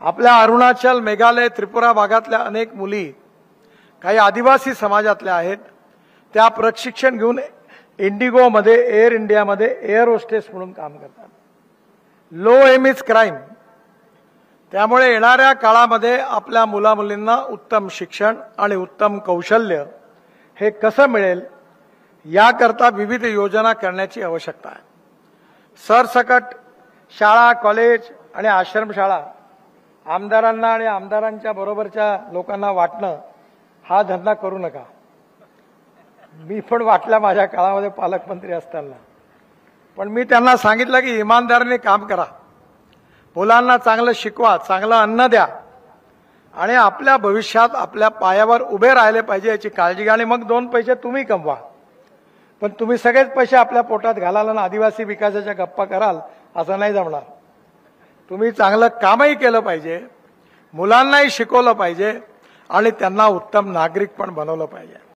आपल्या अरुणाचल, मेघालय, त्रिपुरा भागातल्या अनेक मुली काही आदिवासी समाजातल्या आहेत. त्या प्रशिक्षण घेऊन इंडिगोमध्ये, एअर इंडियामध्ये एअर होस्टेस म्हणून काम करतात. Low aim is crime. त्यामुळे येणाऱ्या काळामध्ये आपल्या मुलामुलींना उत्तम शिक्षण आणि उत्तम कौशल्य हे कसं मिळेल याकरता विविध योजना करण्याची आवश्यकता आहे. सरसकट शाळा, कॉलेज आणि आश्रमशाळा आमदारांना आणि आमदारांच्या बरोबरच्या लोकांना वाटणं हा धंदा करू नका. मी पण वाटल्या माझ्या काळामध्ये पालकमंत्री असताना. पण मी त्यांना सांगितलं की इमानदारीने काम करा, मुलांना चांगलं शिकवा, चांगलं अन्न द्या आणि आपल्या भविष्यात आपल्या पायावर उभे राहिले पाहिजे याची काळजी घ्या. आणि मग 2 पैसे तुम्ही कमवा. पण तुम्ही सगळेच पैसे आपल्या पोटात घालाल आणि आदिवासी विकासाच्या गप्पा कराल असं नाही जमणार. तुम्ही चांगलं कामही केलं पाहिजे, मुलांनाही शिकवलं पाहिजे आणि त्यांना उत्तम नागरिक पण बनवलं पाहिजे.